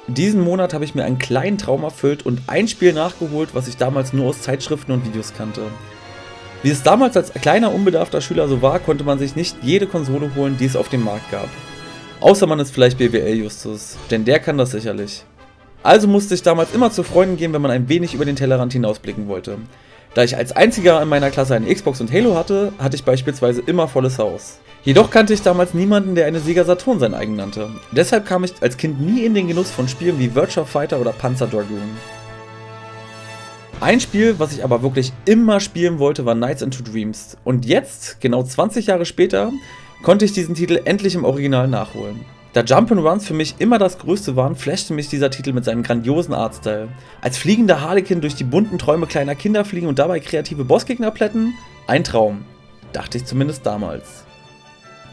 Diesen Monat habe ich mir einen kleinen Traum erfüllt und ein Spiel nachgeholt, was ich damals nur aus Zeitschriften und Videos kannte. Wie es damals als kleiner unbedarfter Schüler so war, konnte man sich nicht jede Konsole holen, die es auf dem Markt gab. Außer man ist vielleicht BWL-Justus, denn der kann das sicherlich. Also musste ich damals immer zu Freunden gehen, wenn man ein wenig über den Tellerrand hinausblicken wollte. Da ich als einziger in meiner Klasse eine Xbox und Halo hatte, hatte ich beispielsweise immer volles Haus. Jedoch kannte ich damals niemanden, der eine Sega Saturn sein eigen nannte. Deshalb kam ich als Kind nie in den Genuss von Spielen wie Virtua Fighter oder Panzer Dragoon. Ein Spiel, was ich aber wirklich immer spielen wollte, war Nights into Dreams. Und jetzt, genau 20 Jahre später, konnte ich diesen Titel endlich im Original nachholen. Da Jump'n'Runs für mich immer das Größte waren, flashte mich dieser Titel mit seinem grandiosen Artstyle. Als fliegender Harlekin durch die bunten Träume kleiner Kinder fliegen und dabei kreative Bossgegner plätten? Ein Traum. Dachte ich zumindest damals.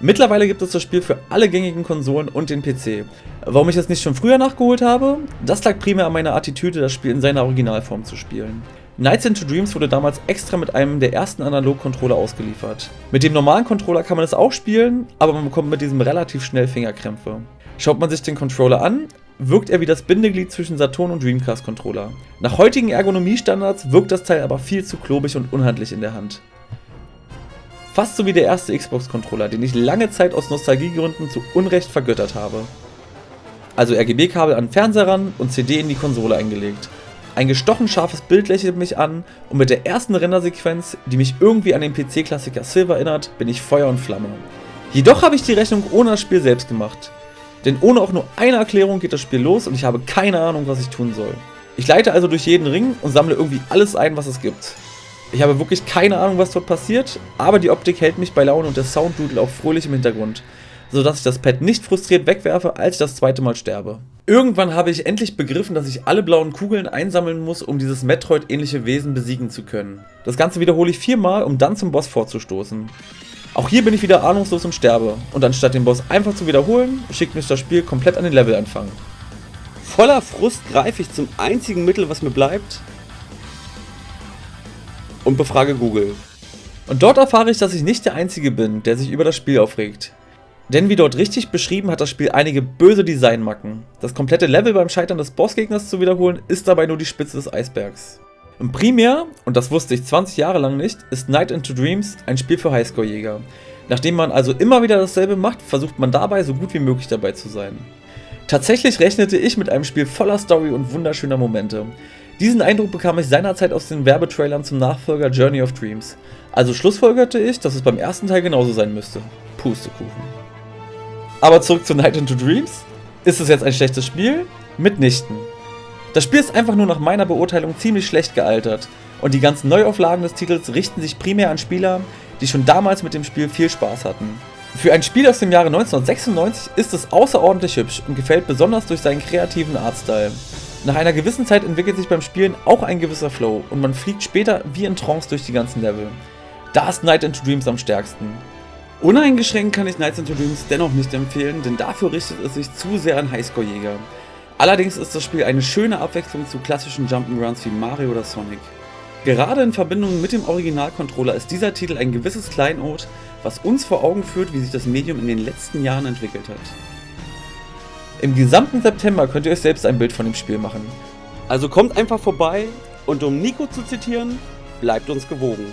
Mittlerweile gibt es das Spiel für alle gängigen Konsolen und den PC. Warum ich es nicht schon früher nachgeholt habe? Das lag primär an meiner Attitüde, das Spiel in seiner Originalform zu spielen. Nights into Dreams wurde damals extra mit einem der ersten Analog-Controller ausgeliefert. Mit dem normalen Controller kann man es auch spielen, aber man bekommt mit diesem relativ schnell Fingerkrämpfe. Schaut man sich den Controller an, wirkt er wie das Bindeglied zwischen Saturn und Dreamcast-Controller. Nach heutigen Ergonomiestandards wirkt das Teil aber viel zu klobig und unhandlich in der Hand. Fast so wie der erste Xbox-Controller, den ich lange Zeit aus Nostalgiegründen zu Unrecht vergöttert habe. Also RGB-Kabel an den Fernseher ran und CD in die Konsole eingelegt. Ein gestochen scharfes Bild lächelt mich an und mit der ersten Rendersequenz, die mich irgendwie an den PC-Klassiker Silver erinnert, bin ich Feuer und Flamme. Jedoch habe ich die Rechnung ohne das Spiel selbst gemacht. Denn ohne auch nur eine Erklärung geht das Spiel los und ich habe keine Ahnung, was ich tun soll. Ich leite also durch jeden Ring und sammle irgendwie alles ein, was es gibt. Ich habe wirklich keine Ahnung, was dort passiert, aber die Optik hält mich bei Laune und der Sound dudelt auch fröhlich im Hintergrund, sodass ich das Pad nicht frustriert wegwerfe, als ich das zweite Mal sterbe. Irgendwann habe ich endlich begriffen, dass ich alle blauen Kugeln einsammeln muss, um dieses Metroid-ähnliche Wesen besiegen zu können. Das Ganze wiederhole ich 4-mal, um dann zum Boss vorzustoßen. Auch hier bin ich wieder ahnungslos und sterbe, und anstatt den Boss einfach zu wiederholen, schickt mich das Spiel komplett an den Levelanfang. Voller Frust greife ich zum einzigen Mittel, was mir bleibt, und befrage Google. Und dort erfahre ich, dass ich nicht der Einzige bin, der sich über das Spiel aufregt. Denn wie dort richtig beschrieben, hat das Spiel einige böse Designmacken. Das komplette Level beim Scheitern des Bossgegners zu wiederholen, ist dabei nur die Spitze des Eisbergs. Und primär, und das wusste ich 20 Jahre lang nicht, ist Night into Dreams ein Spiel für Highscore-Jäger. Nachdem man also immer wieder dasselbe macht, versucht man dabei so gut wie möglich dabei zu sein. Tatsächlich rechnete ich mit einem Spiel voller Story und wunderschöner Momente. Diesen Eindruck bekam ich seinerzeit aus den Werbetrailern zum Nachfolger Journey of Dreams. Also schlussfolgerte ich, dass es beim ersten Teil genauso sein müsste. Pustekuchen. Aber zurück zu Night into Dreams. Ist es jetzt ein schlechtes Spiel? Mitnichten. Das Spiel ist einfach nur nach meiner Beurteilung ziemlich schlecht gealtert. Und die ganzen Neuauflagen des Titels richten sich primär an Spieler, die schon damals mit dem Spiel viel Spaß hatten. Für ein Spiel aus dem Jahre 1996 ist es außerordentlich hübsch und gefällt besonders durch seinen kreativen Artstyle. Nach einer gewissen Zeit entwickelt sich beim Spielen auch ein gewisser Flow und man fliegt später wie in Trance durch die ganzen Level. Da ist Night into Dreams am stärksten. Uneingeschränkt kann ich Nights into Dreams dennoch nicht empfehlen, denn dafür richtet es sich zu sehr an Highscore-Jäger. Allerdings ist das Spiel eine schöne Abwechslung zu klassischen Jump'n'Runs wie Mario oder Sonic. Gerade in Verbindung mit dem Original-Controller ist dieser Titel ein gewisses Kleinod, was uns vor Augen führt, wie sich das Medium in den letzten Jahren entwickelt hat. Im gesamten September könnt ihr euch selbst ein Bild von dem Spiel machen. Also kommt einfach vorbei und um Nico zu zitieren, bleibt uns gewogen.